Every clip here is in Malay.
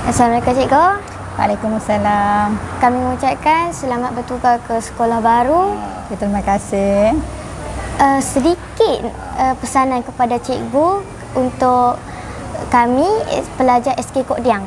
Assalamualaikum cikgu. Waalaikumsalam. Kami mengucapkan selamat bertukar ke sekolah baru. Terima kasih. Sedikit pesanan kepada cikgu untuk kami pelajar SK Kok Diang.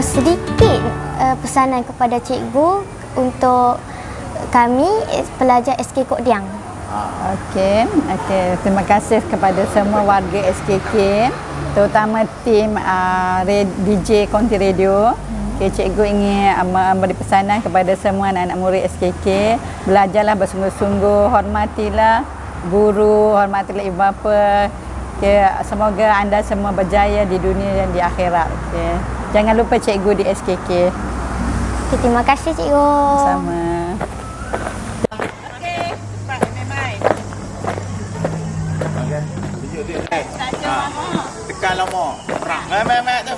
Sedikit pesanan kepada cikgu untuk kami pelajar SK Kok Diang. Okey. Terima kasih kepada semua warga SKK, terutama tim DJ Konti Radio. Cikgu ingin memberi pesanan kepada semua anak-anak murid SKK, belajarlah bersungguh-sungguh, hormatilah guru, hormatilah ibu bapa. Semoga anda semua berjaya di dunia dan di akhirat. Jangan lupa cikgu di SKK. Terima kasih cikgu. Sama. Okey, cepat main-main. Okey. Tunjuk dia. Tekan lama. Perang. Main tu.